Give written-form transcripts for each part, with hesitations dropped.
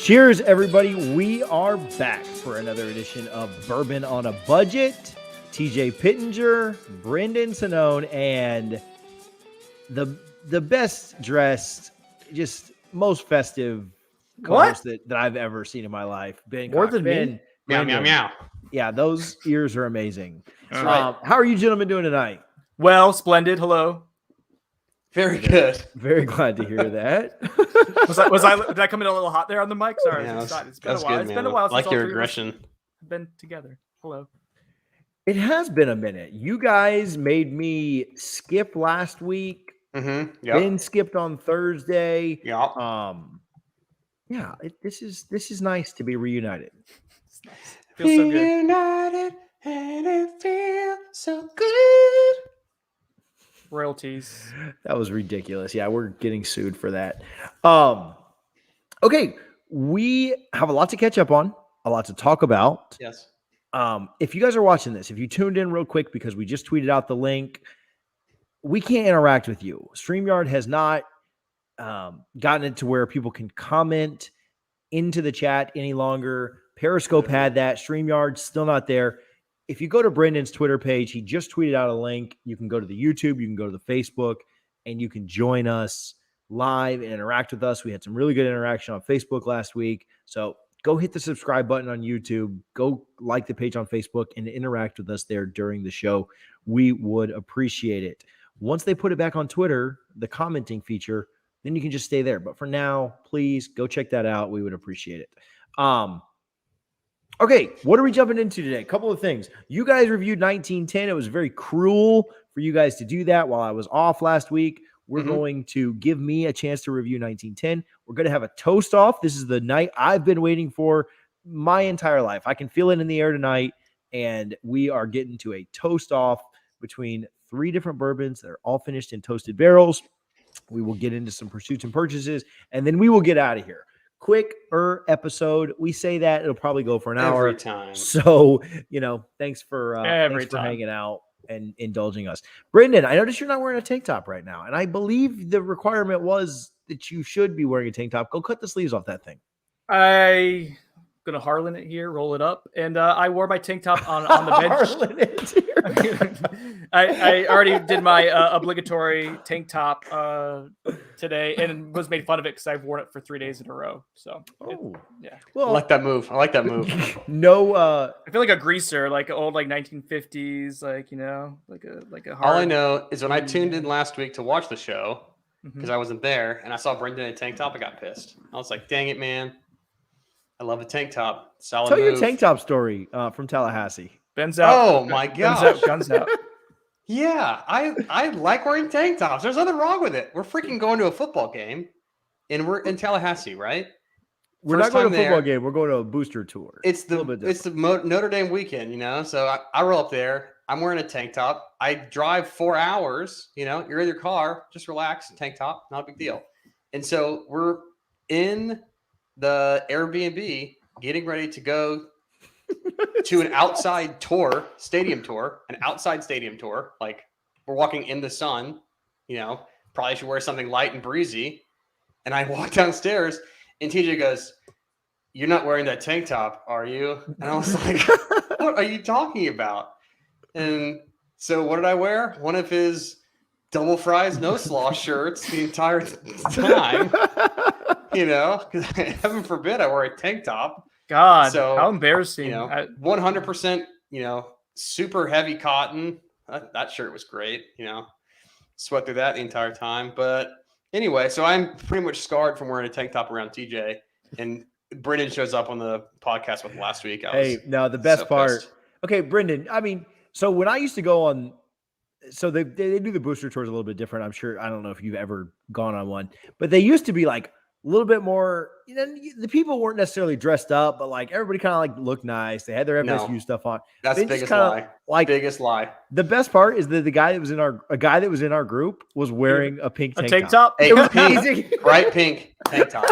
Cheers, everybody. We are back for another edition of Bourbon on a Budget. TJ Pittenger, Brendan Sonnone, and the best dressed, just most festive co-host that I've ever seen in my life. Ben More Cox. than Ben, me? Meow, meow, meow. Yeah, those ears are amazing. That's right. How are you gentlemen doing tonight? Well, splendid. Hello. Very good. Very glad to hear that. Did I come in a little hot there on the mic? Sorry. Yeah, It's been a while. Good, It's been a while since like all your three of us aggression. have been together. Hello. It has been a minute. You guys made me skip last week. Mm-hmm. Ben skipped on Thursday. Yeah. Yeah, this is nice to be reunited. It's nice. Feels so good. United and it feels so good. Royalties. That was ridiculous. Yeah, we're getting sued for that. Okay, we have a lot to catch up on, a lot to talk about. Yes. If you guys are watching this, if you tuned in real quick because we just tweeted out the link, we can't interact with you. StreamYard has not gotten it to where people can comment into the chat any longer. Periscope had that. StreamYard's still not there. If you go to Brendan's Twitter page, he just tweeted out a link. You can go to the YouTube, you can go to the Facebook, and you can join us live and interact with us. We had some really good interaction on Facebook last week. So go hit the subscribe button on YouTube. Go like the page on Facebook and interact with us there during the show. We would appreciate it. Once they put it back on Twitter, the commenting feature, then you can just stay there. But for now, please go check that out. We would appreciate it. Okay, what are we jumping into today? A couple of things. You guys reviewed 1910. It was very cruel for you guys to do that while I was off last week. We're going to give me a chance to review 1910. We're going to have a toast off. This is the night I've been waiting for my entire life. I can feel it in the air tonight, and we are getting to a toast off between 3 different bourbons that are all finished in toasted barrels. We will get into some pursuits and purchases, and then we will get out of here. Quicker episode. We say that it'll probably go for an hour. Every time. So, thanks for hanging out and indulging us. Brendan, I noticed you're not wearing a tank top right now, and I believe the requirement was that you should be wearing a tank top. Go cut the sleeves off that thing. I'm going to Harlan it here, roll it up. And I wore my tank top on the bench. Harlan it here. I already did my obligatory tank top today and was made fun of it because I've worn it for 3 days in a row. So, yeah. Well, I like that move. No, I feel like a greaser, like old, 1950s, like a hard. All I know is when I tuned in last week to watch the show, because I wasn't there, and I saw Brendan in a tank top, I got pissed. I was like, dang it, man. I love a tank top. Solid Tell move. your tank top story from Tallahassee. Ben's out. Oh, my gosh. Guns out. Yeah, I like wearing tank tops. There's nothing wrong with it. We're freaking going to a football game, and we're in Tallahassee, right? We're not going to a football game. We're going to a booster tour. It's the Notre Dame weekend, So I roll up there. I'm wearing a tank top. I drive 4 hours. You're in your car. Just relax. Tank top. Not a big deal. And so we're in the Airbnb getting ready to go to an outside stadium tour. Like we're walking in the sun. Probably should wear something light and breezy. And I walk downstairs and TJ goes, "You're not wearing that tank top, are you?" And I was like, "What are you talking about?" And so what did I wear? One of his double fries, no slaw shirts the entire time. Because heaven forbid I wear a tank top. God, so, how embarrassing. 100%, super heavy cotton. That shirt was great, Sweat through that the entire time. But anyway, so I'm pretty much scarred from wearing a tank top around TJ. And Brendan shows up on the podcast with last week. The best part. Pissed. Okay, Brendan, so when I used to go on, so they do the booster tours a little bit different. I'm sure, I don't know if you've ever gone on one, but they used to be like a little bit more, the people weren't necessarily dressed up, but like everybody kind of looked nice. They had their FSU stuff on. That's the biggest lie. Biggest lie. The best part is that the guy that was in our group was wearing a pink tank top. It was pink, bright pink tank top.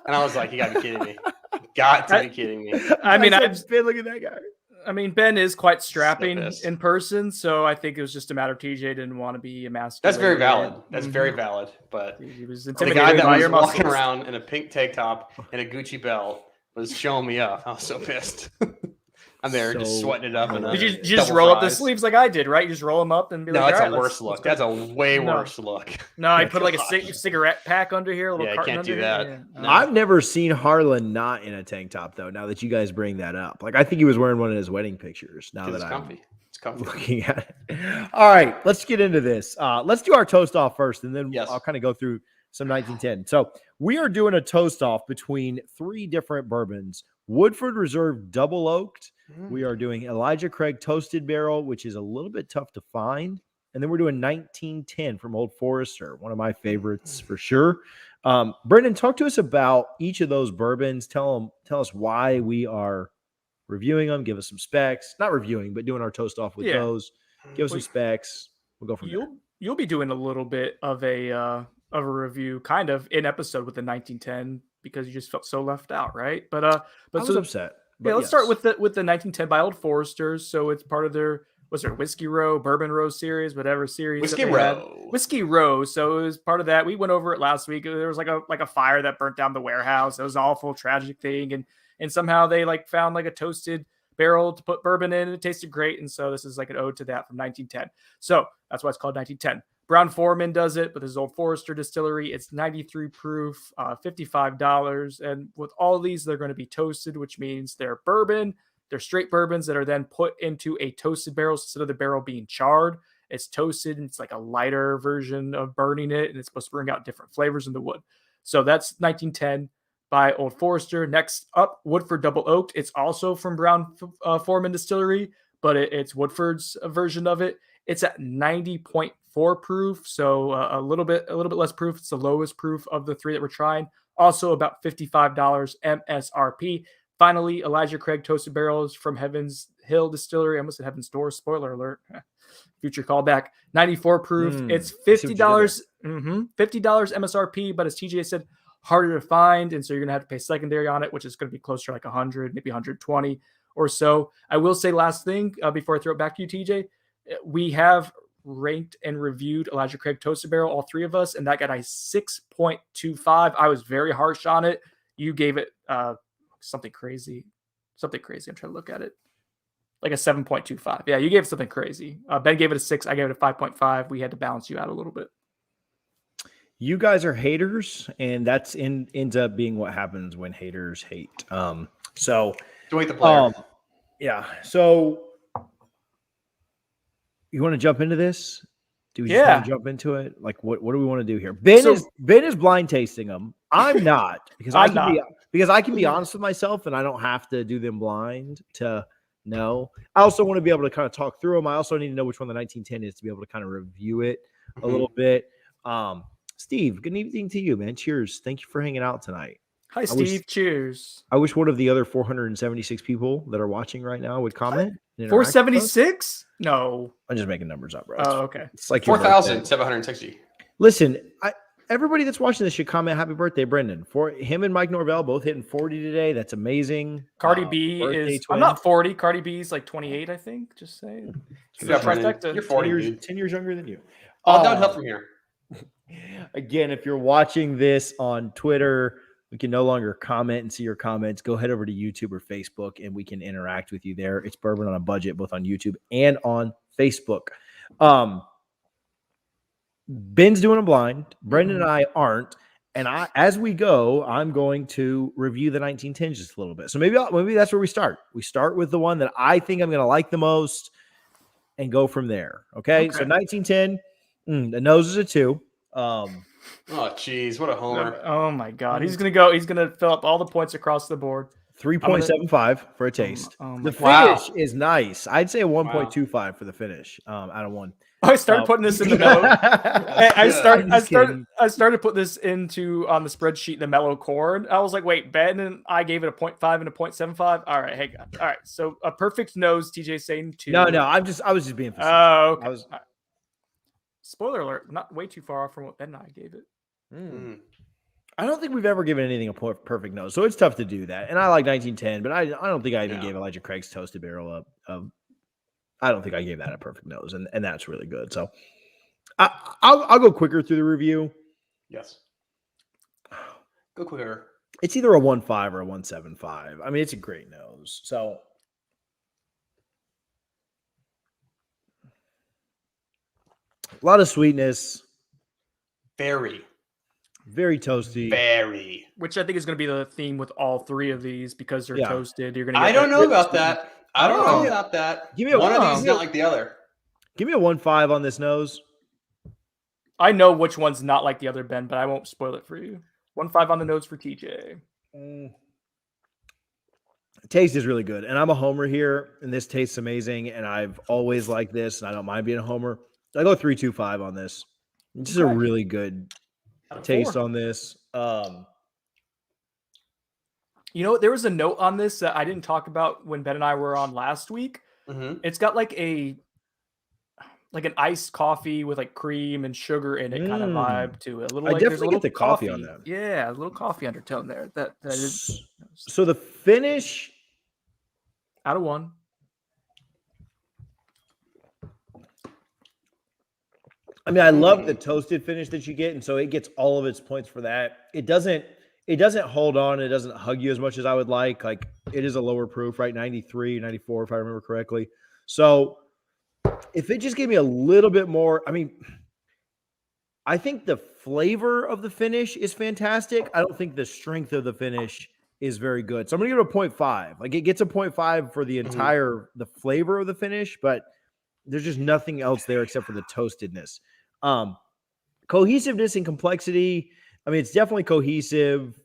And I was like, you gotta be kidding me. Got to be kidding me. I've been looking at that guy. I mean, Ben is quite strapping in person, so I think it was just a matter of TJ didn't want to be emasculated. That's very valid. That's very valid. But he was the intimidated guy that by was your walking muscles. around in a pink tank top and a Gucci belt was showing me up. I was so pissed. I'm there just sweating it up. And Did you just roll up the sleeves like I did, right? You just roll them up and be like, that's all right, a worse look. That's a way worse look. No, I put like a cigarette pack under here, a little carton can't under do here. that. Yeah. No. I've never seen Harlan not in a tank top though. Now that you guys bring that up, like I think he was wearing one of his wedding pictures. Now that it's comfy. It's comfy. Looking at it. All right, let's get into this. Let's do our toast off first, and then I'll kind of go through some 1910. So we are doing a toast off between 3 different bourbons. Woodford Reserve Double Oaked. We are doing Elijah Craig Toasted Barrel, which is a little bit tough to find. And then we're doing 1910 from Old Forester, one of my favorites for sure. Brendan, talk to us about each of those bourbons. Tell us why we are reviewing them. Give us some specs. Not reviewing, but doing our toast off with those. Give us some specs. We'll go from there. You'll be doing a little bit of a review, kind of in episode with the 1910 because you just felt so left out, right? But I was upset. Yeah, let's start with the 1910 by Old Foresters. So it's part of their Whiskey Row, Bourbon Row series, whatever series. Whiskey Row. So it was part of that. We went over it last week. There was like a fire that burnt down the warehouse. It was an awful, tragic thing, and somehow they found a toasted barrel to put bourbon in. It tasted great, and so this is like an ode to that from 1910. So that's why it's called 1910. Brown-Forman does it, but this is Old Forester Distillery. It's 93 proof, $55. And with all these, they're going to be toasted, which means they're bourbon. They're straight bourbons that are then put into a toasted barrel. So instead of the barrel being charred, it's toasted, and it's like a lighter version of burning it, and it's supposed to bring out different flavors in the wood. So that's 1910 by Old Forester. Next up, Woodford Double Oaked. It's also from Brown-Forman Distillery, but it's Woodford's version of it. It's at 90.4 proof, so a little bit less proof. It's the lowest proof of the 3 that we're trying. Also about $55 MSRP. Finally, Elijah Craig Toasted Barrels from Heaven's Hill Distillery. I almost said Heaven's Door. Spoiler alert. Future callback. 94 proof. It's $50. $50 MSRP, but as TJ said, harder to find, and so you're gonna have to pay secondary on it, which is going to be closer to like 100, maybe 120 or so. I will say last thing before I throw it back to you, TJ. We have ranked and reviewed Elijah Craig Toasted Barrel, all 3 of us, and that got a 6.25. I was very harsh on it. You gave it something crazy. I'm trying to look at it. Like a 7.25. Yeah, you gave it something crazy. Ben gave it a 6. I gave it a 5.5. We had to balance you out a little bit. You guys are haters, and that's ends up being what happens when haters hate. So don't hate the player. Yeah. So you want to jump into this? Do we just want to jump into it? Like, what do we want to do here? Ben is blind tasting them. I'm not because I can be honest with myself, and I don't have to do them blind to know. I also want to be able to kind of talk through them. I also need to know which one the 1910 is to be able to kind of review it a little bit. Steve, good evening to you, man. Cheers. Thank you for hanging out tonight. Hi, Steve. Cheers. I wish one of the other 476 people that are watching right now would comment. 476? No. I'm just making numbers up, bro. Oh, okay. It's like 4,760. Listen, everybody that's watching this should comment happy birthday, Brendan. For him and Mike Norvell both hitting 40 today. That's amazing. Cardi B is I'm not 40. Cardi B is like 28, I think. Just saying. You're 40. 10 years younger than you. All downhill from here. Again, if you're watching this on Twitter, we can no longer comment and see your comments. Go head over to YouTube or Facebook, and we can interact with you there. It's Bourbon on a Budget, both on YouTube and on Facebook. Ben's doing a blind. Brendan and I aren't. And as we go, I'm going to review the 1910 just a little bit. So maybe that's where we start. We start with the one that I think I'm going to like the most and go from there. Okay. So 1910, the nose is a 2. Oh, geez, what a homer! Oh my God, he's gonna fill up all the points across the board. 3.75 for a taste. The finish is nice. I'd say a 1.25 for the finish. Out of 1. I started putting this in the mellow. I started putting this on the spreadsheet, the mellow corn. I was like, wait, Ben and I gave it a 0.5 and a 0.75. All right, hey, all right. So a perfect nose. TJ saying 2. No, I was just being facetious. Oh, okay. Spoiler alert, not way too far off from what Ben and I gave it. I don't think we've ever given anything a perfect nose, so it's tough to do that. And I like 1910, but I don't think I even gave Elijah Craig's Toasted Barrel I don't think I gave that a perfect nose, and that's really good. So I'll go quicker through the review. Yes. Go quicker. It's either a 1.5 or a 1.75. I mean, it's a great nose. So a lot of sweetness. Very Toasty. Very. Which I think is going to be the theme with all three of these because they're toasted. You're going to. I don't know about that. I don't know about that. Give me one of these is not like the other. Give me a 1.5 on this nose. I know which one's not like the other, Ben, but I won't spoil it for you. 1.5 on the nose for TJ. Taste is really good, and I'm a homer here, and this tastes amazing, and I've always liked this, and I don't mind being a homer. I go 3.25 on this. This is a really good taste on this. You know, there was a note on this that I didn't talk about when Ben and I were on last week. Mm-hmm. It's got like an iced coffee with like cream and sugar in it kind of vibe to it. A little. I like, definitely get the coffee on that. Yeah, a little coffee undertone there. That is. So the finish out of 1. I mean, I love the toasted finish that you get, and so it gets all of its points for that. It doesn't hold on. It doesn't hug you as much as I would like. Like, it is a lower proof, right? 93, 94, if I remember correctly. So if it just gave me a little bit more, I mean, I think the flavor of the finish is fantastic. I don't think the strength of the finish is very good. So I'm going to give it a 0.5. Like, it gets a 0.5 for the entire, the flavor of the finish, but there's just nothing else there except for the toastedness. Cohesiveness and complexity. I mean, it's definitely cohesive.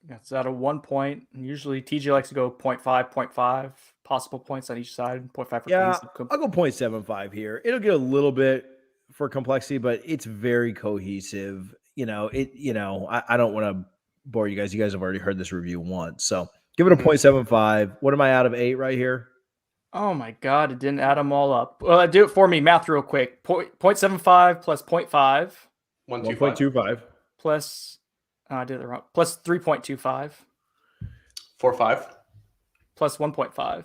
It's out of 1 point. Usually TJ likes to go 0.5, 0.5, possible points on each side. 0.5 for cohesive. I'll go 0.75 here. It'll get a little bit for complexity, but it's very cohesive. I don't want to bore you guys. You guys have already heard this review once. So give it a 0.75. What am I out of 8 right here? Oh my God, it didn't add them all up. Well, do it for me. Math real quick. 0.75 plus 0.5. 1.25. Plus, I did it wrong. Plus 3.25. 4.5. Plus 1.5.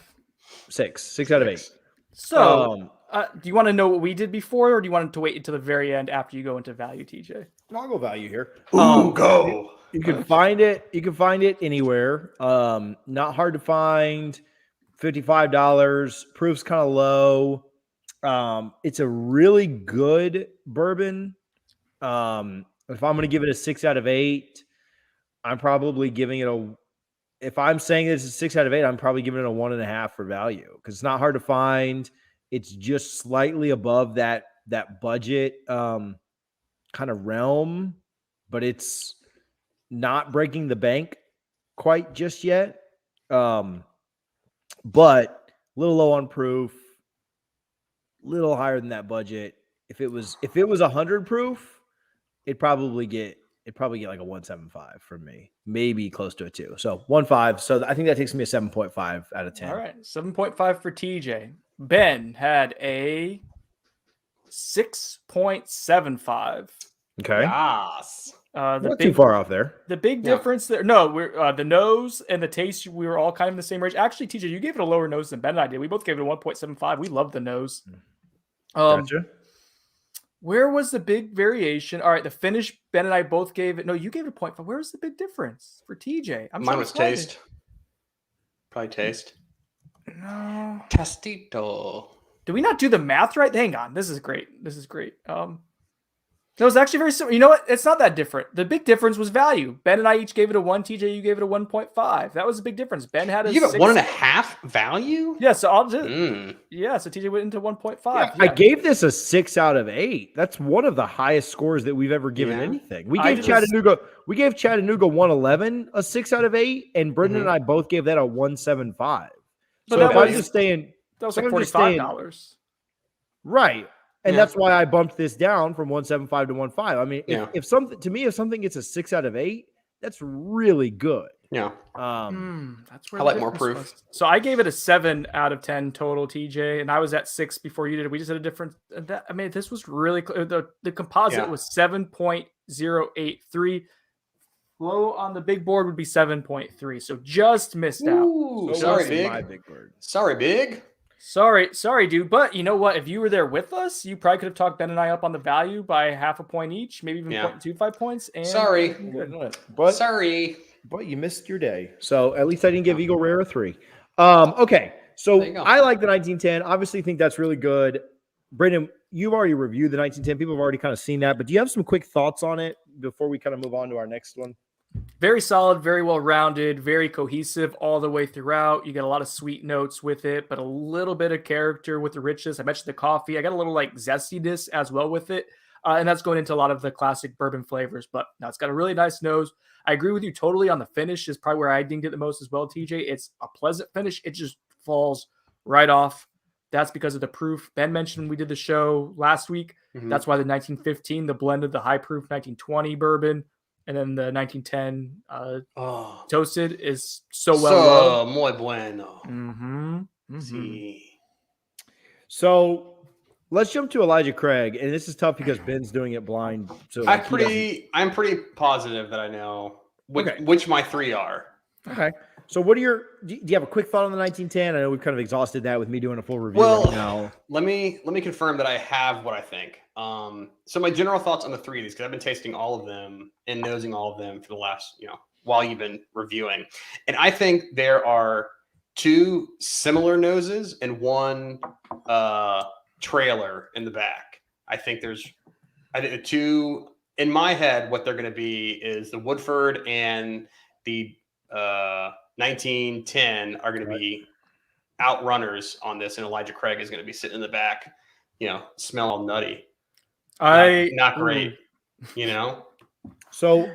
6 out of 8. So, do you want to know what we did before, or do you want to wait until the very end after you go into value, TJ? I'll go value here. Go. You can find it. You can find it anywhere. Not hard to find. $55. Proof's kind of low. It's a really good bourbon. If I'm going to give it a 6 out of 8, I'm probably giving it if I'm saying it's a 6 out of 8, I'm probably giving it a 1.5 for value because it's not hard to find. It's just slightly above that budget kind of realm, but it's not breaking the bank quite just yet. But a little low on proof, little higher than that budget. If it was 100 proof, it'd probably get like a 1.75 from me, maybe close to a 2. So 1.5. So I think that takes me a 7.5 out of 10. All right, 7.5 for TJ. Ben had a 6.75. Okay. Yes. Not too far off there. The big difference there. No, we're the nose and the taste. We were all kind of in the same range. Actually, TJ, you gave it a lower nose than Ben and I did. We both gave it a 1.75. We love the nose. Gotcha. Where was the big variation? All right, the finish. Ben and I both gave it. No, you gave it a 0.5. Where was the big difference for TJ? Mine was taste. Probably taste. No. Testito. Did we not do the math right? Hang on. This is great. No, it's actually very similar. You know what? It's not that different. The big difference was value. Ben and I each gave it a 1. TJ, you gave it a 1.5. That was a big difference. Ben had a You give it 1.5 value? Yeah, so I'll just so TJ went into 1.5. Yeah. I gave this a 6 out of 8. That's one of the highest scores that we've ever given anything. We gave Chattanooga 111 a 6 out of 8, and Brendan and I both gave that a 1.75. So if I'm just staying, that was like $45. Right. And that's why I bumped this down from 1.75 to 1.5. I mean, if something gets a 6 out of 8, that's really good. Yeah. That's where I the like more difference proof. was. So I gave it a 7 out of 10 total, TJ, and I was at 6 before you did. We just had a different. I mean, this was really the composite Yeah. was 7.083. Low on the big board would be 7.3. So just missed out. Ooh, So sorry, was big. my big bird. Sorry, big. Sorry, dude. But you know what? If you were there with us, you probably could have talked Ben and I up on the value by half a point each, maybe even 0.25 points. And Sorry. good. But Sorry. But you missed your day. So at least I didn't give Eagle Rare a 3. Okay. So There you go. I like the 1910. Obviously think that's really good. Brendan, you've already reviewed the 1910. People have already kind of seen that, but do you have some quick thoughts on it before we kind of move on to our next one? Very solid, very well rounded, very cohesive all the way throughout. You get a lot of sweet notes with it, but a little bit of character with the richness. I mentioned the coffee. I got a little like zestiness as well with it. And that's going into a lot of the classic bourbon flavors, but now it's got a really nice nose. I agree with you totally on the finish is probably where I dinged it the most as well, TJ. It's a pleasant finish. It just falls right off. That's because of the proof. Ben mentioned we did the show last week. Mhm. That's why the 1915, the blend of the high proof 1920 bourbon, and then the 1910 toasted is so well loved. Muy bueno. Sí. So let's jump to Elijah Craig, and this is tough because Ben's doing it blind. So I'm pretty positive that I know which my 3 are. Okay. So what are do you have a quick thought on the 1910? I know we've kind of exhausted that with me doing a full review right now. Let me confirm that I have what I think. So my general thoughts on the 3 of these, because I've been tasting all of them and nosing all of them for the last, while you've been reviewing. And I think there are 2 similar noses and 1 trailer in the back. I think the 2 in my head, what they're going to be is the Woodford and the 1910 are going to be outrunners on this, and Elijah Craig is going to be sitting in the back, smell all nutty. Not great, So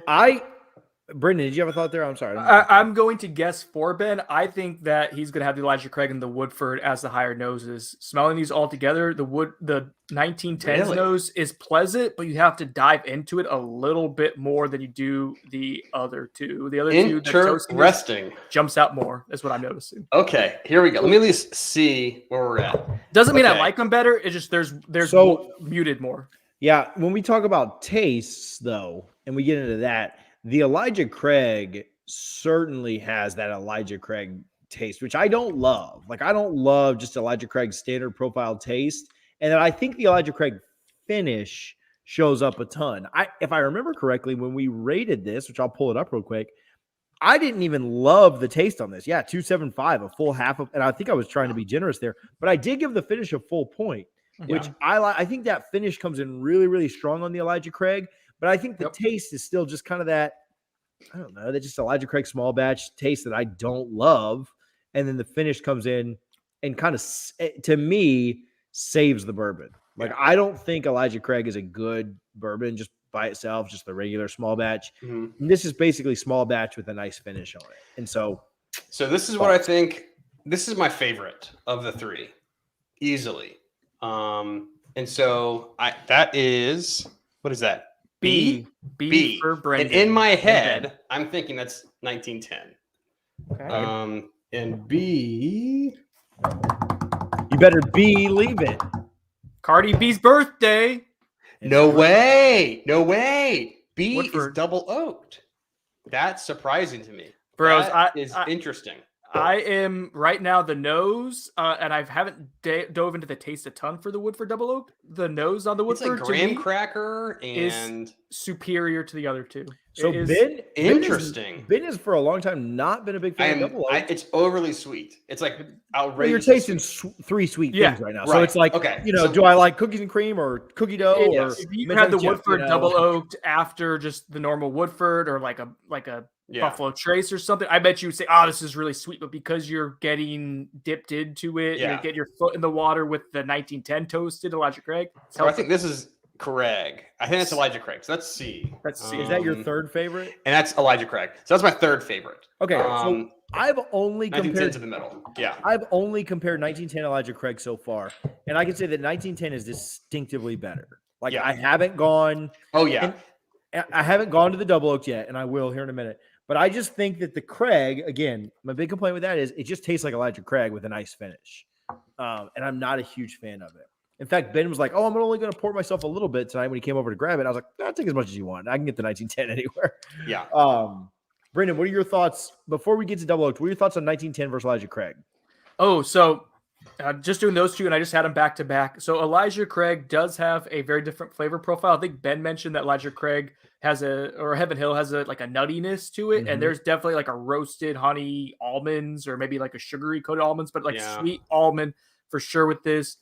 Brendan, did you have a thought there? I'm sorry. I'm going to guess for Ben. I think that he's going to have the Elijah Craig and the Woodford as the higher noses. Smelling these all together, the 1910's nose is pleasant, but you have to dive into it a little bit more than you do the other 2. The other 2, interesting, jumps out more. Is what I'm noticing. Okay, here we go. Let me at least see where we're at. Doesn't mean I like them better. It's just there's muted more. Yeah, when we talk about tastes, though, and we get into that. The Elijah Craig certainly has that Elijah Craig taste, which I don't love. Like, I don't love just Elijah Craig's standard profile taste. And then I think the Elijah Craig finish shows up a ton. If I remember correctly, when we rated this, which I'll pull it up real quick, I didn't even love the taste on this. Yeah, 275, a full half of, and I think I was trying to be generous there, but I did give the finish a full point, which I think that finish comes in really, really strong on the Elijah Craig. But I think the taste is still just kind of that, I don't know, that just Elijah Craig small batch taste that I don't love. And then the finish comes in and kind of, to me, saves the bourbon. Like, I don't think Elijah Craig is a good bourbon just by itself, just the regular small batch. Mm-hmm. This is basically small batch with a nice finish on it. And so this is what I think. This is my favorite of the 3, easily. And so that is, what is that? B for Brendan. And in my head, I'm thinking that's 1910. Okay. And B, you better believe it. Cardi B's birthday. No way. B Woodford. is double oaked. That's surprising to me. Bros, that is interesting. I am right now the nose, and I haven't dove into the taste a ton for the Woodford Double Oak. The nose on the Woodford, it's like graham cracker and is superior to the other 2. So Ben is for a long time not been a big fan of Double Oak. It's overly sweet. It's like outrageous. Well, you're tasting 3 sweet things right now. So it's like, do I like cookies and cream or cookie dough? Or if you had the Woodford Double Oaked after just the normal Woodford or like a Buffalo Trace or something, I bet you would say, this is really sweet. But because you're getting dipped into it, you get your foot in the water with the 1910 toasted Elijah Craig. So I think this is Craig. I think that's Elijah Craig. So that's C. Is that your 3rd favorite? And that's Elijah Craig. So that's my 3rd favorite. Okay. So I've only compared to the middle. Yeah. I've only compared 1910 Elijah Craig so far. And I can say that 1910 is distinctively better. Like, I haven't gone. Oh, yeah. I haven't gone to the Double Oaked yet, and I will here in a minute. But I just think that the Craig, again, my big complaint with that is it just tastes like Elijah Craig with a nice finish. And I'm not a huge fan of it. In fact, Ben was like, "Oh, I'm only going to pour myself a little bit tonight." When he came over to grab it, I was like, "I'll take as much as you want. I can get the 1910 anywhere." Yeah. Brendan, what are your thoughts before we get to Double Oaked? What are your thoughts on 1910 versus Elijah Craig? Oh, so just doing those two, and I just had them back to back. So Elijah Craig does have a very different flavor profile. I think Ben mentioned that Elijah Craig or Heaven Hill has a nuttiness to it, and there's definitely like a roasted honey almonds or maybe like a sugary coated almonds, but like sweet almond for sure with this.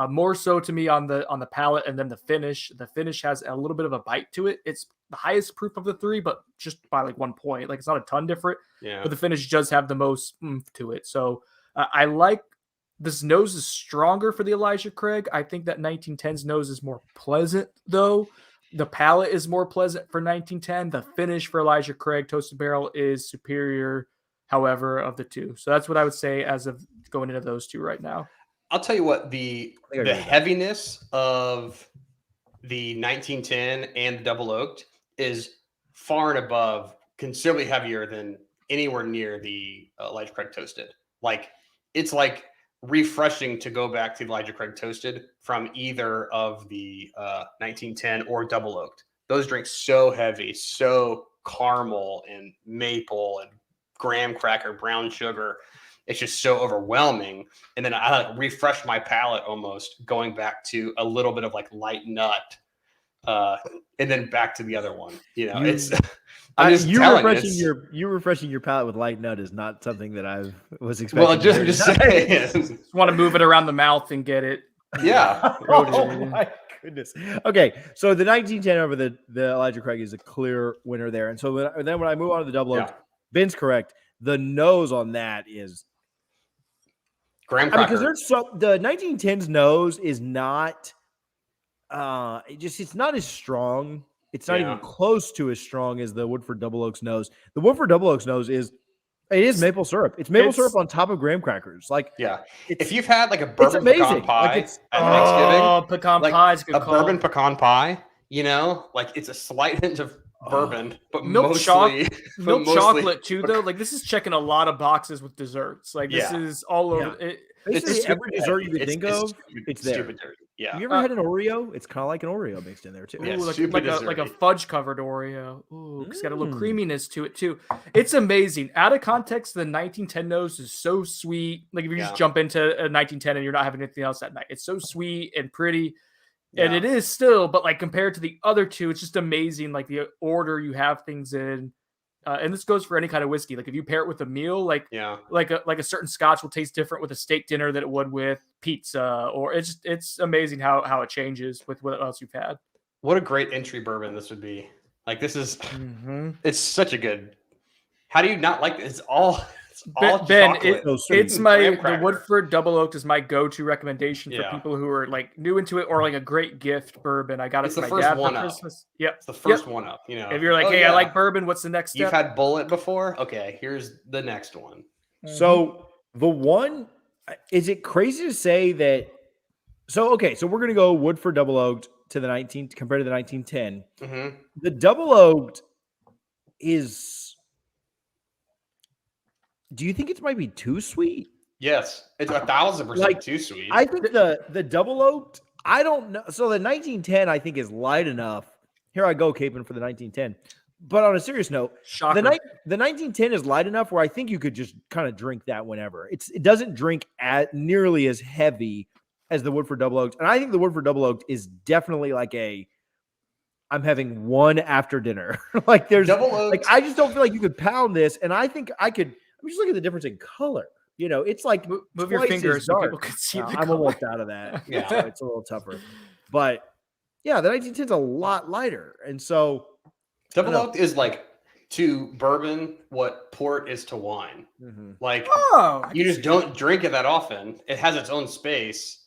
More so to me on the palate, and then the finish. The finish has a little bit of a bite to it. It's the highest proof of the three, but just by like 1 point. Like it's not a ton different. Yeah. But the finish does have the most oomph to it. So I like this nose is stronger for the Elijah Craig. I think that 1910's nose is more pleasant though. The palate is more pleasant for 1910. The finish for Elijah Craig Toasted Barrel is superior, however, of the two. So that's what I would say as of going into those two right now. I'll tell you what, the heaviness of the 1910 and the Double Oaked is far and above, considerably heavier than anywhere near the Elijah Craig Toasted. Like, it's like refreshing to go back to Elijah Craig Toasted from either of the 1910 or Double Oaked. Those drinks so heavy, so caramel and maple and graham cracker, brown sugar. It's just so overwhelming. And then I like refresh my palate almost going back to a little bit of like light nut. And then back to the other one. You know, you refreshing your palate with light nut is not something that I was expecting. Well, just saying. Just want to move it around the mouth and get it. Yeah. Oh my goodness. Okay, so the 1910 over the Elijah Craig is a clear winner there. And so then when I move on to the Double Oaked, Ben's correct. The nose on that is graham cracker. Because the 1910's nose is not it's not as strong. It's not even close to as strong as the Woodford Double Oak's nose. The Woodford Double Oak's nose is maple syrup. It's maple syrup on top of graham crackers. Like, if you've had like a bourbon pecan pie at Thanksgiving, pecan like pie is a good call. Bourbon pecan pie, you know, like it's a slight hint of bourbon, but milk mostly chocolate too. Though, like this is checking a lot of boxes with desserts. Like this is all over. Basically, every dessert you could think of, it's there. Stupid dirty. Yeah. Have you ever had an Oreo? It's kind of like an Oreo mixed in there too. Yeah, like a fudge covered Oreo. Ooh, it's got a little creaminess to it too. It's amazing. Out of context, the 1910 nose is so sweet. Like if you just jump into a 1910 and you're not having anything else that night, it's so sweet and pretty. And it is still, but like compared to the other two, it's just amazing. Like the order you have things in. And this goes for any kind of whiskey. Like if you pair it with a meal, like a certain scotch will taste different with a steak dinner than it would with pizza, or it's amazing how it changes with what else you've had. What a great entry bourbon this would be. Like this is, it's such a good. How do you not like this? It's all Ben, chocolate. It's the Woodford Double Oaked is my go-to recommendation for people who are like new into it or like a great gift bourbon. I got it for my dad for Christmas. Yep, it's the first one up. You know, if you're like, hey, I like bourbon. What's the next step? You've had Bullet before. Okay, here's the next one. So the one, is it crazy to say that? So we're gonna go Woodford Double Oaked to the 19 compared to the 1910. The Double Oaked is. Do you think it might be too sweet? Yes, it's 1,000% too sweet. I think the Double Oaked, I don't know. So the 1910, I think, is light enough. Here I go, caping for the 1910. But on a serious note, the 1910 is light enough where I think you could just kind of drink that whenever. It doesn't drink nearly as heavy as the Woodford Double Oaked. And I think the Woodford Double Oaked is definitely like I'm having one after dinner. Like there's Double Oaked. Like I just don't feel like you could pound this. And I think I could. Just look at the difference in color. You know, it's like move your fingers so people can see the I'm almost out of that. Yeah, so it's a little tougher. But yeah, the 1910 is a lot lighter. And so Double Oaked is like to bourbon what port is to wine. Like you just don't drink it that often. It has its own space,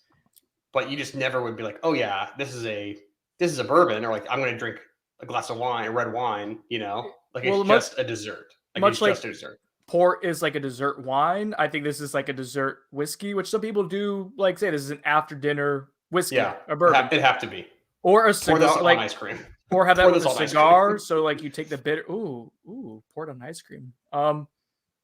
but you just never would be like, oh yeah, this is a bourbon, or like I'm gonna drink a glass of wine, red wine, you know? Like it's just a dessert. Like it's just a dessert. Port is like a dessert wine. I think this is like a dessert whiskey, which some people do like say this is an after dinner whiskey, a bourbon. It'd have to be. Or a cigar, like ice cream. Or have that Pour with this a on ice cigar. cream. So like you take the bitter. Ooh, pour it on ice cream.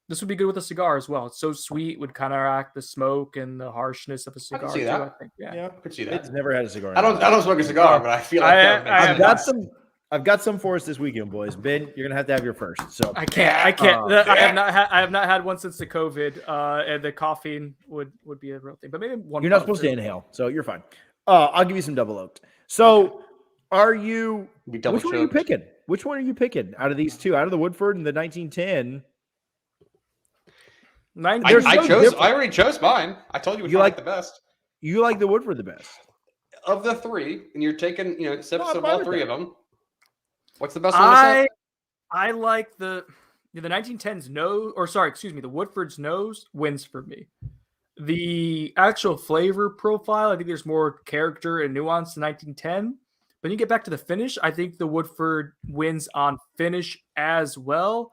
This would be good with a cigar as well. It's so sweet, would counteract the smoke and the harshness of a cigar. see too, that. I think. Yeah. I could see that. It's never had a cigar. I don't smoke a cigar, but I feel like that would make I I've sense. got I've got some for us this weekend, boys. Ben, you're gonna have your first. So I can't. I have not had one since the COVID. And the caffeine would be a real thing. But maybe one. you're not supposed to inhale, so you're fine. I'll give you some double oaked. So, are you? Be double Which one are you choked. picking? Which one are you picking out of these two? Out of the Woodford and the 1910? I so chose. different. I already chose mine. I told you which You one I like- like the best You like the Woodford the best. of the three, and you're taking steps No, I'm of fine all with three that. of them. What's the best one to say? I like the 1910's nose, or sorry, excuse me, the Woodford's nose wins for me. The actual flavor profile, I think there's more character and nuance in 1910. But you get back to the finish, I think the Woodford wins on finish as well.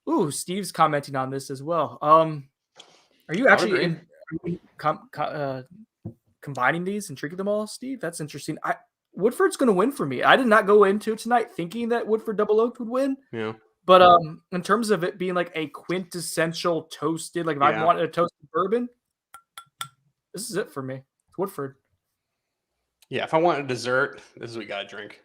Ooh, Steve's commenting on this as well. Are you actually combining these and drinking them all, Steve? That's interesting. Woodford's going to win for me. I did not go into tonight thinking that Woodford Double Oaked would win. Yeah. But in terms of it being like a quintessential toasted, like if I wanted a toasted bourbon, this is it for me. It's Woodford. Yeah, if I want a dessert, this is what you gotta drink.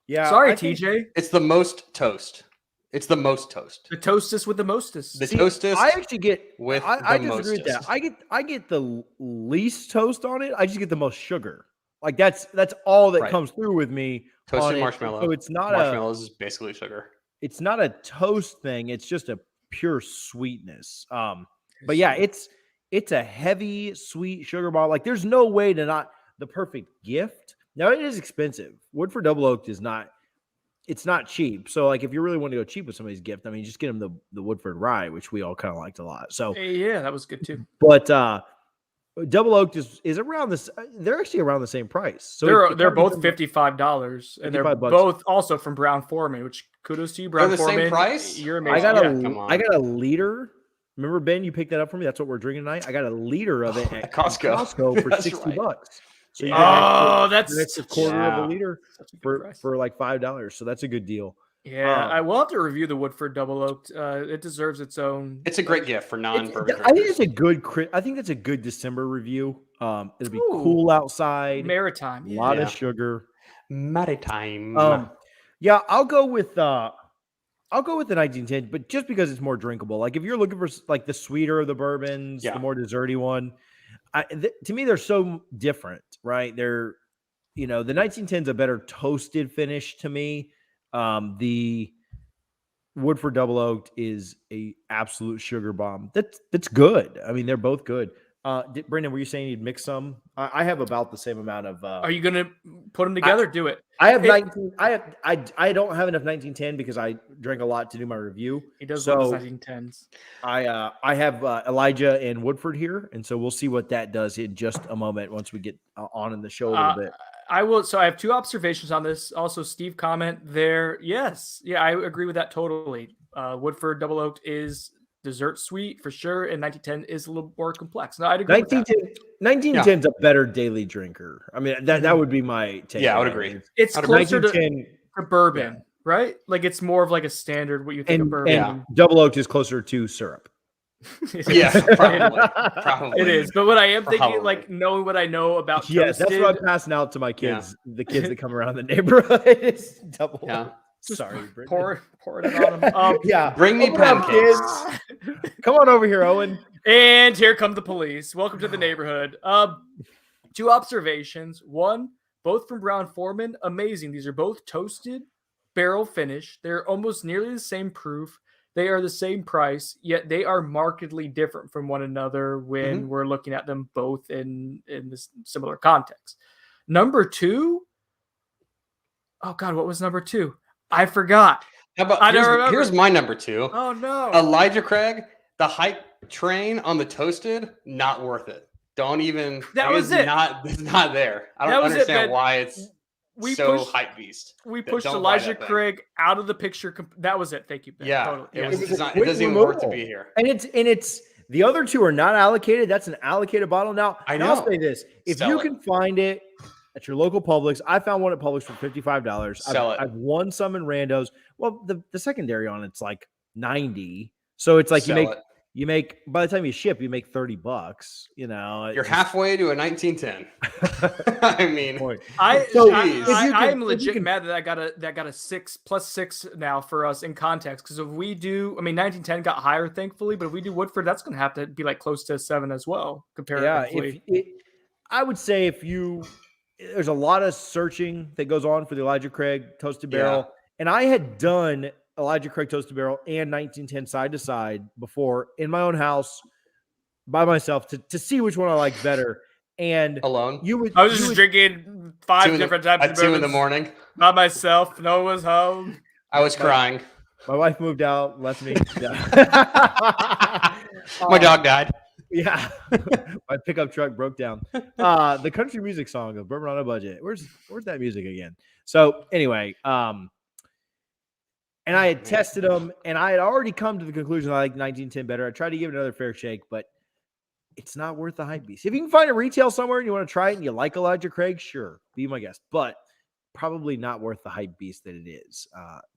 Yeah. Sorry, I think- TJ. It's the most toast. It's the most toast. The toastest with the mostest. The toastest. I actually get. with I the disagree with that. mostest. I get the least toast on it. I just get the most sugar. Like that's all that Right. comes through with me. Toasted on it. marshmallow. So it's not Marshmallows is basically sugar. it's not a toast thing. It's just a pure sweetness. But yeah, it's a heavy sweet sugar ball. Like there's no way to not the perfect gift. Now it is expensive. Woodford Double Oaked is not. It's not cheap. So like if you really want to go cheap with somebody's gift, I mean, just get them the Woodford Rye, which we all kind of liked a lot. So Yeah, that was good too. but Double Oaked is around this. They're actually around the same price. So They're both $55, and they're $55. both also from Brown Forman. Which kudos to you, Brown the same Forman. price? You're I amazing. got come on. I got a liter. Remember Ben, you picked that up for me. That's what we're drinking tonight. I got a liter of it at Costco. for That's $60. right. So you Oh, get that's an extra quarter of yeah. a liter such a good price. for like $5. So that's a good deal. Yeah, I will have to review the Woodford Double Oaked. It deserves its own. It's a great gift for non-bourbon I think drinkers. it's a good. I think that's a good December review. It'll be Ooh. cool outside. Maritime. A lot Yeah. of sugar. Maritime. Yeah, I'll go with the 1910, but just because it's more drinkable. Like if you're looking for like the sweeter of the bourbons, Yeah. the more desserty one. To me, they're so different, right? They're, the 1910's a better toasted finish to me. The Woodford Double Oaked is a absolute sugar bomb. That's good. I mean, they're both good. Brendan, were you saying you'd mix some? I have about the same amount of. Are you gonna put them together? Do it. I have 19. I don't have enough 1910 because I drank a lot to do my review. He does So, love his 1910s. I have Elijah and Woodford here, and so we'll see what that does in just a moment once we get on in the show a little bit. I will. So I have two observations on this. Also, Steve comment there. Yes, yeah, I agree with that totally. Woodford Double Oaked is dessert sweet for sure, and 1910 is a little more complex. No, I'd agree. 1910's a better daily drinker. I mean, that would be my take. Yeah, I would agree. It's closer to 1910 bourbon, right? Like it's more of like a standard what you think of bourbon. and Double Oaked is closer to syrup. Yeah, probably. It is. But what I am thinking, Probably. like knowing what I know about Yes, that's toasted, what I'm passing out to my kids. The kids that come around the neighborhood. It's Double. Yeah. Sorry, Brendan. pour it on them. Yeah, Bring me open up, pancakes. kids. Come on over here, Owen. And here come the police. Welcome to the neighborhood. Two observations. One, both from Brown Forman. Amazing. These are both toasted, barrel finish. They're almost nearly the same proof. They are the same price, yet they are markedly different from one another when we're looking at them both in this similar context. Number two. Oh God, what was number two? I forgot. How about I don't remember. here's my number two. Oh no. Elijah Craig, the hype train on the toasted, not worth it. Don't even. That was it. It's not there. I That don't was it, understand Ben. why it's We so pushed- hype beast. We Don't pushed buy Elijah that thing. Craig out of the picture. That was it. Thank you, Ben. Yeah, Totally. it, Yes. was, It was it's a not, it quick doesn't even worth to removal. be here. And it's the other two are not allocated. That's an allocated bottle. Now, I and I'll know. say this: if Sell you it. can find it at your local Publix. I found one at Publix for $55. Sell it. I've won some in randos. Well, the secondary on it's like 90. So it's like Sell it. you make by the time you ship, you make $30. You know, You're halfway to a 1910. I mean, I'm legit mad that I got a 6+6 now for us in context. Because if we do, 1910 got higher, thankfully, but if we do Woodford, that's going to have to be like close to 7 as well. Comparatively, I would say there's a lot of searching that goes on for the Elijah Craig Toasted Barrel, and I had done Elijah Craig Toasted Barrel and 1910 side to side before in my own house by myself to see which one I like better. And alone, I was just drinking 5 different types of 2 in the morning by myself. No one was home. I was crying. My wife moved out, left me. My dog died. Yeah, my pickup truck broke down. The country music song of Bourbon on a Budget. Where's that music again? So anyway, and I had tested them, and I had already come to the conclusion I like 1910 better. I tried to give it another fair shake, but it's not worth the hype beast. If you can find a retail somewhere and you want to try it and you like Elijah Craig, sure, be my guest. But probably not worth the hype beast that it is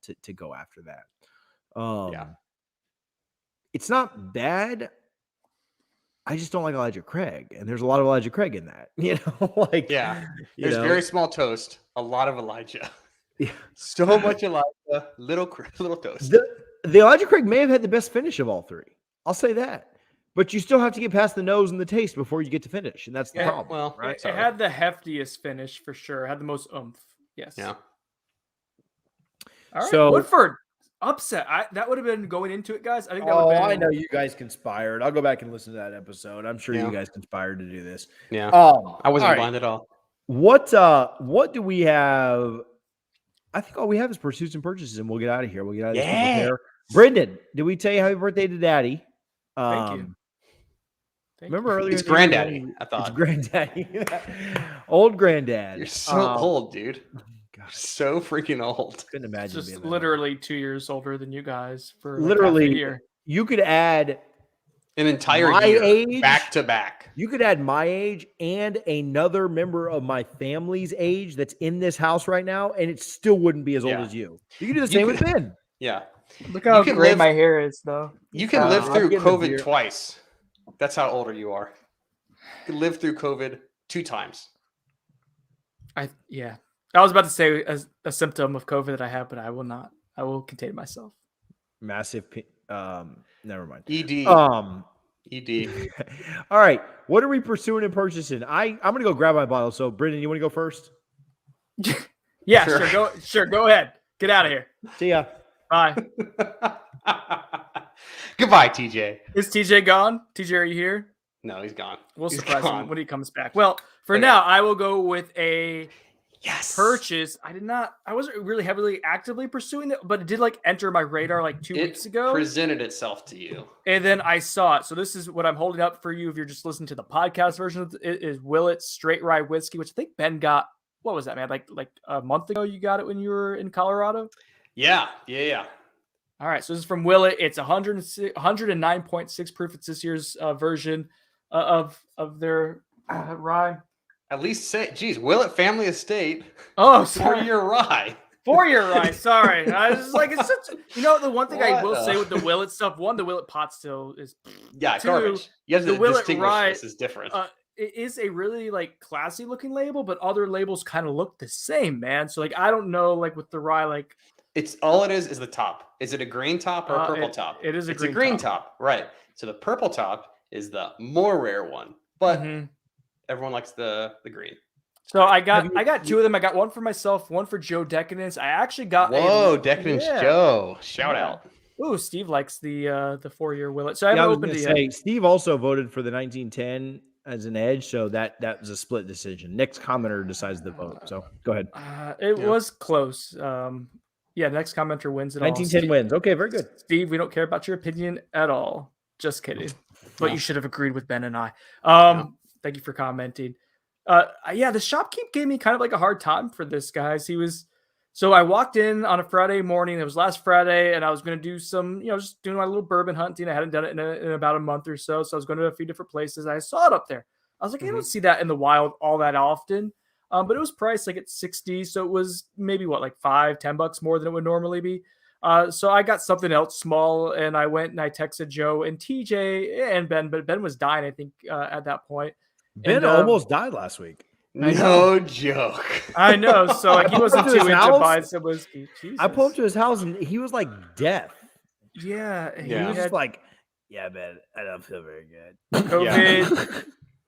to go after that. It's not bad. I just don't like Elijah Craig, and there's a lot of Elijah Craig in that. There's very small toast, a lot of Elijah. Yeah. So much Elijah, little toast. The Elijah Craig may have had the best finish of all three. I'll say that. But you still have to get past the nose and the taste before you get to finish, and that's the problem. Well, right? It had the heftiest finish for sure. It had the most oomph. Yes. Yeah. All right. So Woodford upset. That would have been going into it, guys. I think that would have been. I know you guys conspired. I'll go back and listen to that episode. I'm sure you guys conspired to do this. Yeah. I wasn't blind at all. What do we have? I think all we have is pursuits and purchases, and we'll get out of here. We'll get out of this. Yeah. Brendan, did we tell you happy birthday to Daddy? Thank you. Remember earlier? It's Granddaddy. I thought. It's Granddaddy. Old Granddad. You're so old, dude. Gosh, so freaking old. Couldn't imagine. Just being literally 2 years older than you guys for literally half a year. You could add an entire year age, back to back. You could add my age and another member of my family's age that's in this house right now, and it still wouldn't be as old as you. You could do the same with Ben. Yeah. Look how gray my hair is, though. You can live through COVID twice. That's how older you are. You can live through COVID 2 times. I was about to say a symptom of COVID that I have, but I will not. I will contain myself. Massive. Never mind. ED. ED. All right. What are we pursuing and purchasing? I'm gonna go grab my bottle. So, Brendan, you want to go first? Yeah, sure. Go ahead. Get out of here. See ya. Bye. Goodbye, TJ. Is TJ gone? TJ, are you here? No, he's gone. We'll surprise him when he comes back. Well, for now, I will go with a purchase. I wasn't really heavily actively pursuing it, but it did enter my radar 2 weeks ago. It presented itself to you. And then I saw it. So this is what I'm holding up for you if you're just listening to the podcast version of it. Is Willett's Straight Rye Whiskey, which I think Ben got. What was that, man? Like a month ago you got it when you were in Colorado? Yeah. All right, so this is from Willett. It's 109.6 proof. It's this year's version of their rye. At least say, geez, Willett Family Estate. Oh, 4-year rye. 4-year rye. Sorry, I was just it's such. The one thing I will say with the Willett stuff. One, the Willett pot still is. Yeah, two, garbage. You have to distinguish rye, this is different. It is a really classy looking label, but other labels kind of look the same, man. So I don't know with the rye It's all it is the top. Is it a green top or a purple top? It is. It's a green top, right? So the purple top is the more rare one, but everyone likes the green. So I got 2 of them. I got one for myself, one for Joe Decadence. I actually got Decadence Joe, shout out. Ooh, Steve likes the 4-year Willett. So I haven't opened it yet. Steve also voted for the 1910 as an edge, so that was a split decision. Next commenter decides the vote. So go ahead. It was close. Next commenter wins it 1910 wins. Okay, very good. Steve, we don't care about your opinion at all. Just kidding. But you should have agreed with Ben and I. Thank you for commenting. The shopkeep gave me kind of a hard time for this, guys. So I walked in on a Friday morning. It was last Friday, and I was going to do some, just doing my little bourbon hunting. I hadn't done it in about a month or so. So I was going to a few different places. I saw it up there. I was like, I don't see that in the wild all that often. but it was priced like at 60, so it was maybe like $5-10 more than it would normally be. So I got something else small, and I went and I texted Joe and TJ and Ben, but Ben was dying, I think, at that point. Ben And, almost died last week. No joke. I know. So like he wasn't too into buying some whiskey. Jesus. I pulled up to his house and he was like death. Yeah. He was just like, yeah, man, I don't feel very good. COVID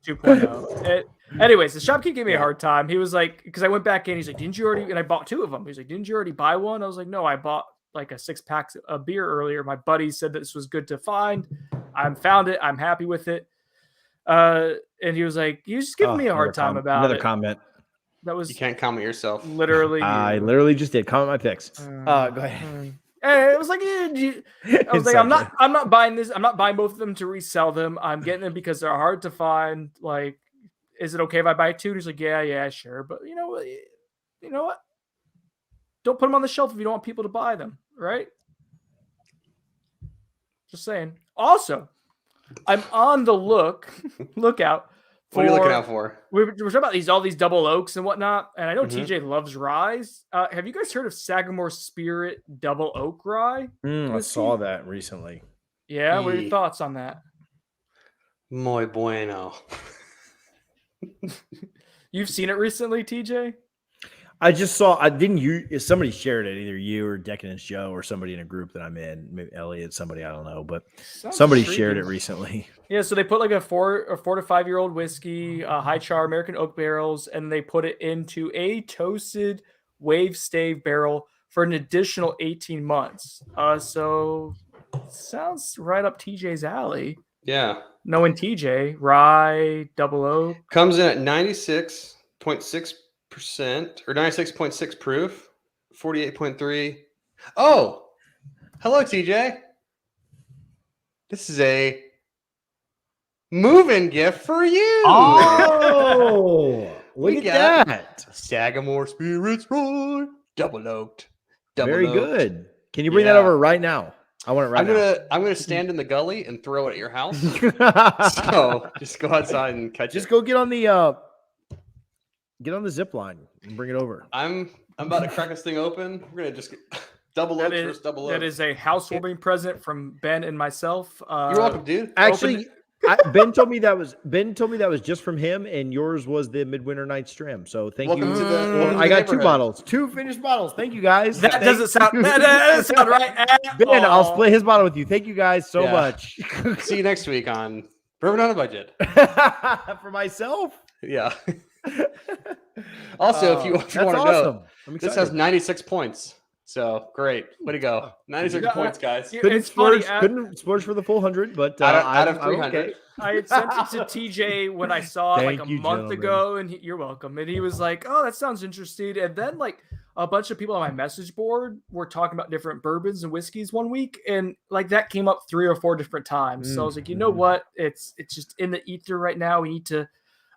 2.0. Anyways, the shopkeep gave me a hard time. He was like, because I went back in, he's like, didn't you already? And I bought 2 of them. He's like, didn't you already buy one? I was like, no, I bought like a 6-pack of beer earlier. My buddy said that this was good to find. I found it. I'm happy with it. And he was like, "You just giving me a hard time about another it." comment. That was You can't comment yourself. literally. I literally just did. Comment my picks. Go ahead. And it was like, I was like, I'm not buying this. I'm not buying both of them to resell them. I'm getting them because they're hard to find. Like, is it okay if I buy 2? And he's like, yeah, sure. But you know what? Don't put them on the shelf if you don't want people to buy them, right? Just saying. Also, I'm on the lookout. What are you looking out for? We're talking about all these double oaks and whatnot, and I know TJ loves rye. Have you guys heard of Sagamore Spirit Double Oak Rye? I saw that recently. Yeah, what are your thoughts on that? Muy bueno. You've seen it recently, TJ? I just saw. Somebody shared it, either you or Decadence Joe or somebody in a group that I'm in. Maybe Elliot, somebody I don't know, but somebody shared it recently. Yeah, so they put like a 4 to 5 year old whiskey, high char American oak barrels, and they put it into a toasted wave stave barrel for an additional 18 months. So sounds right up TJ's alley. Yeah. Knowing TJ, rye, double oak. Comes in at 96.6% or 96.6 proof, 48.3. Oh, hello, TJ. This is a move-in gift for you. Oh, look at that. Sagamore Spirits Rye, double oaked. Very good. Can you bring that over right now? I want it right now. I'm gonna stand in the gully and throw it at your house. So just go outside and catch it. Just go get on the zip line and bring it over. I'm about to crack this thing open. We're gonna just get double oak versus double oak. That is a housewarming present from Ben and myself. You're welcome, dude. Actually, Ben told me that was just from him, and yours was the Midwinter Night's Trim. So thank you. I got 2 bottles, 2 finished bottles. Thank you guys. That doesn't sound right. Ben, I'll split his bottle with you. Thank you guys so much. See you next week on Bourbon on a Budget. For myself. Yeah. Also, if you want to know, this has 96 points. So great. Way to go. 96 points, guys. Couldn't splurge for the full 100, but out of 300. Okay. I had sent it to TJ when I saw it like a month ago, and you're welcome. And he was like, "Oh, that sounds interesting." And then like a bunch of people on my message board were talking about different bourbons and whiskeys one week, and like that came up 3 or 4 different times. So I was like, you know what? It's just in the ether right now. We need to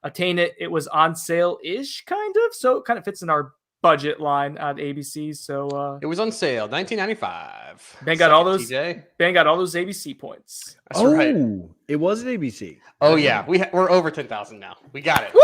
attain it. It was on sale-ish, kind of. So it kind of fits in our budget line at ABC. So it was on sale, $19.95. Ben got all those. TJ. Ben got all those ABC points. That's right. It was an ABC. Oh yeah, we're over 10,000 now. We got it. We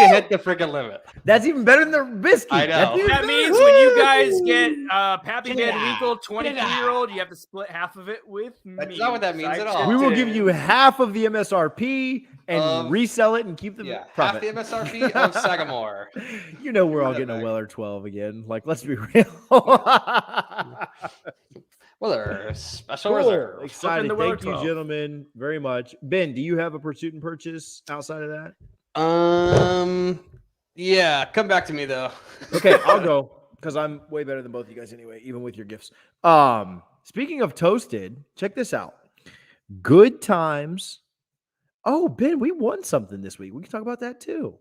hit the freaking limit. That's even better than the whiskey. I know. That means when you guys get Pappy Dead Legal 23-year-old, you have to split half of it with me. That's not what that means at all. We will give you half of the MSRP and resell it and keep the profit. Half the MSRP of Sagamore. You know we're all getting a Weller 12 again. Like, let's be real. Weller special reserve. Excited. Thank you, gentlemen, very much. Ben, do you have a pursuit and purchase outside of that? Yeah. Come back to me though. Okay, I'll go because I'm way better than both of you guys anyway, even with your gifts. Speaking of toasted, check this out. Good Times. Oh, Ben, we won something this week. We can talk about that too.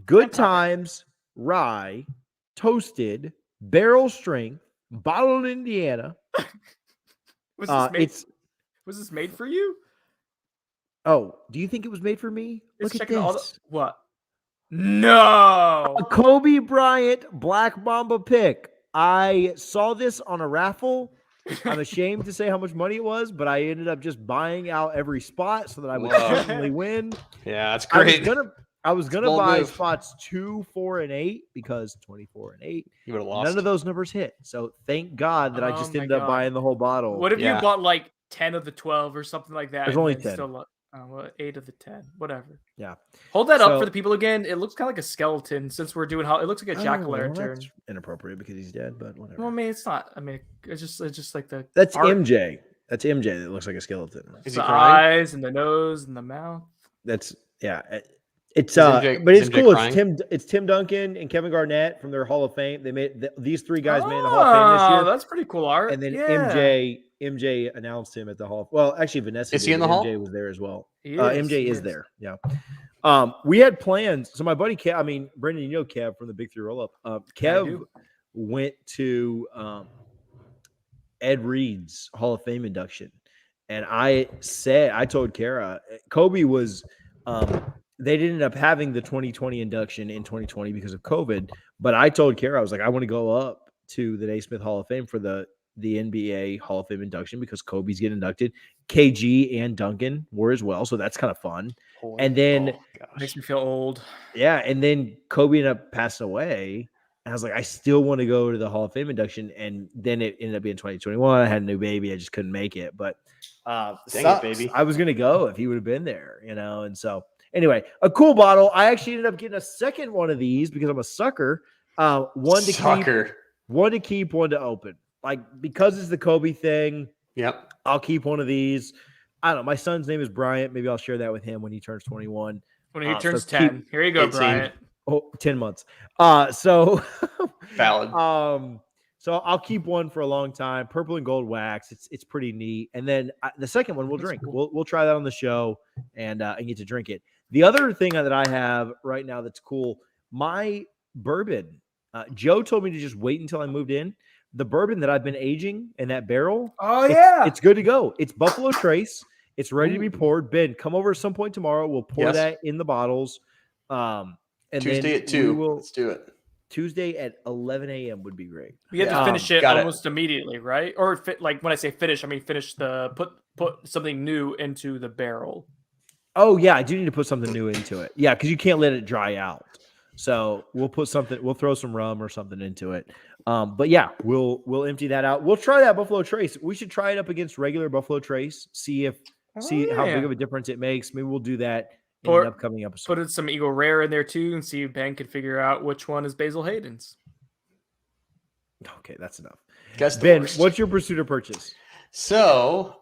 Good Times rye, toasted, barrel strength, bottled in Indiana. Was this made for you? Oh, do you think it was made for me? Look at this. What? No. A Kobe Bryant Black Mamba pick. I saw this on a raffle. I'm ashamed to say how much money it was, but I ended up just buying out every spot so that I would certainly win. Yeah, that's great. I I was gonna bold buy move. spots 2, 4, and 8 because 24 and 8. You would have lost. None of those numbers hit. So thank God that I just Oh my ended up God. buying the whole bottle. What if Yeah. you bought like 10 of the 12 or something like that? There's and only then 10. Still, well, 8 of the 10, whatever. Yeah. Hold that up So- for the people again. It looks kind of like a skeleton since we're doing it looks like a Oh, jack-o'-lantern. well, that's inappropriate because he's dead, but whatever. Well, I mean, it's not. I mean, it's just like the That's art, MJ. That's MJ that looks like a skeleton. Is he the crying? eyes and the nose and the mouth. That's yeah. It's Is MJ but it's MJ cool. crying? It's Tim Duncan and Kevin Garnett from their Hall of Fame. They made these three guys made in the Hall of Fame this year. That's pretty cool art. And then yeah. MJ announced him at the Hall. Well, actually, Vanessa Is he in the but Hall? MJ was there as well. He is, MJ he is there. Yeah. We had plans. So my buddy Kev, Brendan, you know Kev from the Big Three Roll Up. Kev went to Ed Reed's Hall of Fame induction, and I told Kara, Kobe was. They didn't end up having the 2020 induction in 2020 because of COVID. But I told Kara, I was like, I want to go up to the Naismith Hall of Fame for the NBA Hall of Fame induction because Kobe's getting inducted. KG and Duncan were as well, so that's kind of fun. And then Makes me feel old. yeah, and then Kobe ended up passing away. And I was like, I still want to go to the Hall of Fame induction. And then it ended up being 2021. I had a new baby. I just couldn't make it. But Dang it, baby. I was going to go if he would have been there, And so anyway, a cool bottle. I actually ended up getting a second one of these because I'm a sucker. One to keep, one to open. Like, because it's the Kobe thing. Yep. I'll keep one of these. I don't know. My son's name is Bryant. Maybe I'll share that with him when he turns 21. When he turns so 10. Here you go, 18. Bryant. 10 months. So Valid. So I'll keep one for a long time. Purple and gold wax. It's pretty neat. And then the second one we'll drink. Cool. We'll try that on the show and get to drink it. The other thing that I have right now that's cool, my bourbon. Joe told me to just wait until I moved in. The bourbon that I've been aging in that barrel. Oh yeah, it's good to go. It's Buffalo Trace. It's ready to be poured. Ben, come over at some point tomorrow. We'll pour that in the bottles. And Tuesday then at 2. we will, Let's do it. Tuesday at 11 a.m. would be great. We have to finish it got almost immediately, right? Or like when I say finish, I mean finish put something new into the barrel. Oh yeah, I do need to put something new into it. Yeah, because you can't let it dry out. So we'll throw some rum or something into it. But yeah, we'll empty that out. We'll try that Buffalo Trace. We should try it up against regular Buffalo Trace. See how big of a difference it makes. Maybe we'll do that in an upcoming episode. Put some Eagle Rare in there too, and see if Ben can figure out which one is Basil Hayden's. Okay, that's enough. Ben, what's your pursuit or purchase? So,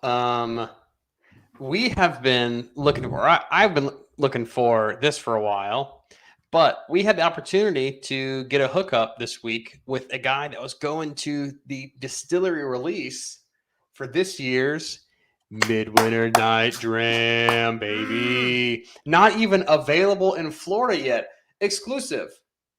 we have been looking for. I've been looking for this for a while, but we had the opportunity to get a hookup this week with a guy that was going to the distillery release for this year's Midwinter Night Dram, baby. Not even available in Florida yet. Exclusive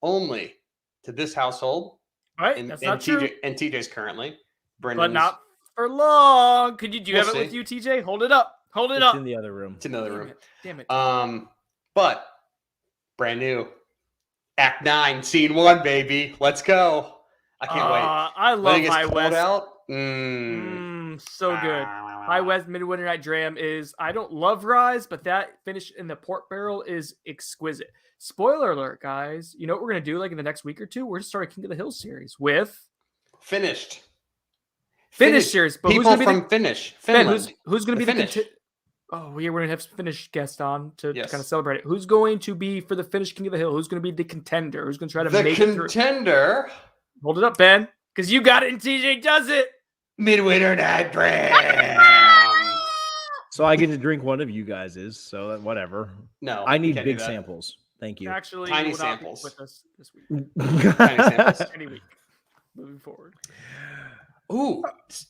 only to this household. Right, And, that's and not true. And TJ's currently. But not for long. Do you have it see. with you, TJ? Hold it up. It's in the other room. It's another room. Damn it. But brand new. Act 9, Scene 1, baby. Let's go. I can't wait. I love High West. Out. So good. High West Midwinter Night Dram is, I don't love rye, but that finish in the port barrel is exquisite. Spoiler alert, guys. You know what we're going to do like in the next week or two? We're going to start a King of the Hill series with Finished series. But people who's going to from Finnish. Finland. Who's going to be Finnish? Oh, yeah, we're going to have Finnish guest on to kind of celebrate it. Who's going to be for the Finnish King of the Hill? Who's going to be the contender? Who's going to try to make it through? The contender. Hold it up, Ben, because you got it and TJ does it. Midwinter Night Dram. So I get to drink one of you guys's. So whatever. No, I need big samples. Thank you. Actually, tiny will not be samples with us this week. Tiny samples. Any week moving forward. Ooh,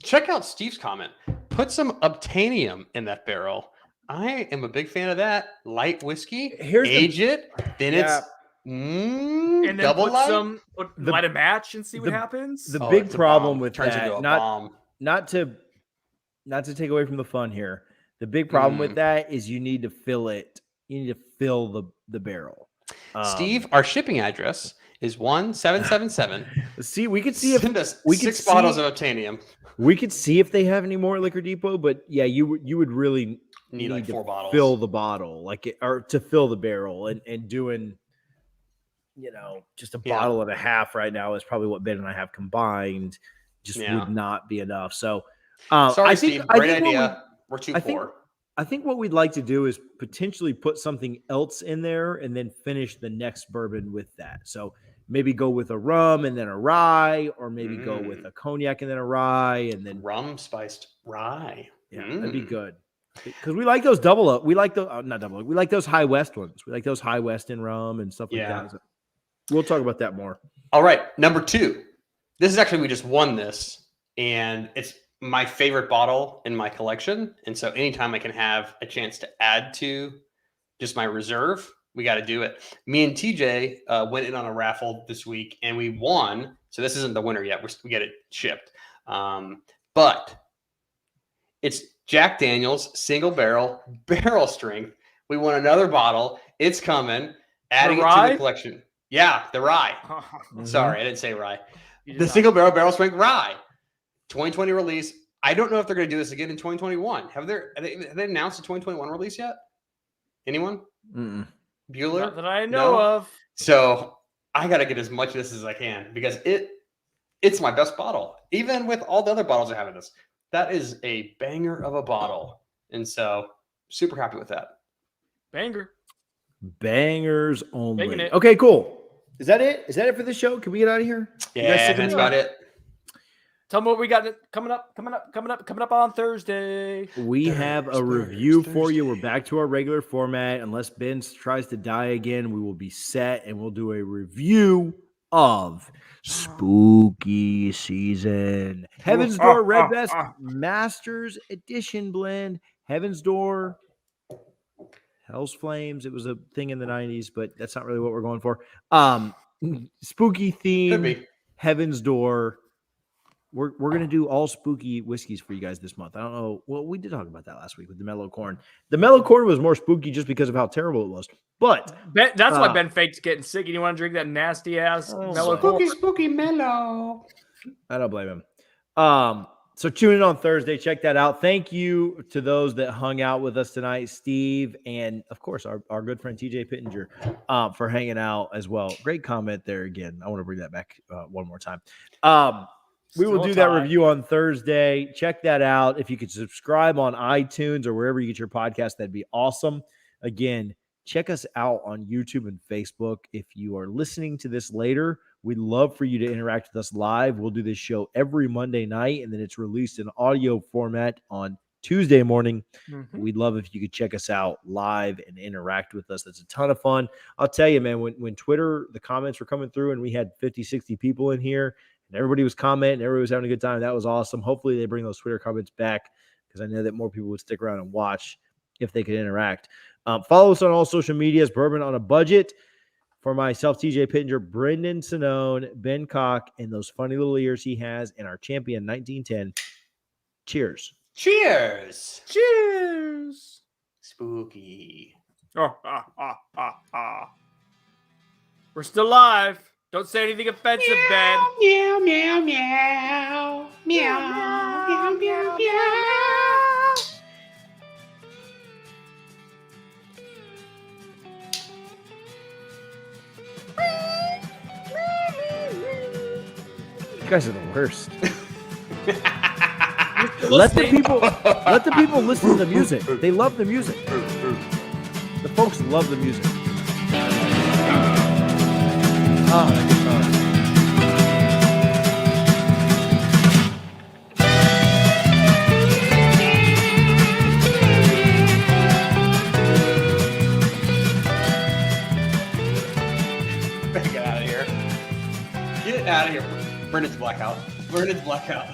check out Steve's comment. Put some Obtainium in that barrel. I am a big fan of that. Light whiskey. Age it. Then it's and then double light. Light a match and see what happens. The big problem with turns that, into a bomb. not to take away from the fun here. The big problem with that is you need to fill it. You need to fill the barrel. Steve, our shipping address is 1777. See, we could see if Send us we could 6 bottles see- of Obtanium. we could see if they have any more at Liquor Depot. But yeah, you would really Need like to 4 bottles. fill the bottle, or to fill the barrel, and doing, just a Yeah. bottle and a half right now is probably what Ben and I have combined. Just Yeah. would not be enough. So, Sorry, I think, Steve. I Great think what idea. We're too I think- poor. I think what we'd like to do is potentially put something else in there and then finish the next bourbon with that. So maybe go with a rum and then a rye, or maybe go with a cognac and then a rye, and then Rum spiced rye. yeah, that'd be good. Because we like those double up. We like those not double up. We like those high west ones. We like those high west in rum and stuff like Yeah. that. So we'll talk about that more. All right, number 2. This is actually, we just won this, and it's my favorite bottle in my collection. And so anytime I can have a chance to add to just my reserve, we got to do it. Me and TJ went in on a raffle this week, and we won. So this isn't the winner yet. We get it shipped. But it's Jack Daniel's single barrel strength. We won another bottle. It's coming. Adding it to the collection. Yeah, the rye. Sorry, I didn't say rye. The single barrel strength rye. 2020 release. I don't know if they're going to do this again in 2021. Have they announced a 2021 release yet? Anyone? Mm-mm. Bueller? Not that I know No? of. So I got to get as much of this as I can, because it's my best bottle. Even with all the other bottles I have in this, that is a banger of a bottle. And so super happy with that. Banger. Bangers only. Banging it. Okay, cool. Is that it? Is that it for the show? Can we get out of here? You guys Yeah, sick of that's me? about it. Tell me what we got coming up on Thursday. We have a review for you. We're back to our regular format. Unless Ben tries to die again, we will be set, and we'll do a review of Spooky Season. Heaven's Door Red Best Masters Edition blend. Heaven's Door, Hell's Flames. It was a thing in the 90s, but that's not really what we're going for. Spooky theme. Could be. Heaven's Door. We're going to do all spooky whiskeys for you guys this month. I don't know. Well, we did talk about that last week with the Mellow Corn. The Mellow Corn was more spooky just because of how terrible it was. But Ben, that's why Ben faked getting sick. And you want to drink that nasty ass mellow corn? Spooky mellow. I don't blame him. So tune in on Thursday. Check that out. Thank you to those that hung out with us tonight, Steve, and of course our good friend TJ Pittenger for hanging out as well. Great comment there again. I want to bring that back one more time. We will do that review on Thursday. Check that out. If you could subscribe on iTunes or wherever you get your podcast, that'd be awesome. Again, check us out on YouTube and Facebook. If you are listening to this later, we'd love for you to interact with us live. We'll do this show every Monday night, and then it's released in audio format on Tuesday morning. Mm-hmm. We'd love if you could check us out live and interact with us. That's a ton of fun. I'll tell you, man, when Twitter, the comments were coming through and we had 50, 60 people in here, and everybody was commenting, everybody was having a good time. That was awesome. Hopefully they bring those Twitter comments back, because I know that more people would stick around and watch if they could interact. Follow us on all social medias, Bourbon on a Budget. For myself, TJ Pittenger, Brendan Sinone, Ben Cock, and those funny little ears he has, and our champion 1910. Cheers. Cheers. Cheers. Spooky. We're still live. Don't say anything offensive, Ben. Meow, meow, meow. Meow, meow, meow, meow. You guys are the worst. Let the people listen to the music. They love the music. The folks love the music. Oh, that guitar. Get out of here. Get out of here. Brendan's blackout. Brendan's blackout.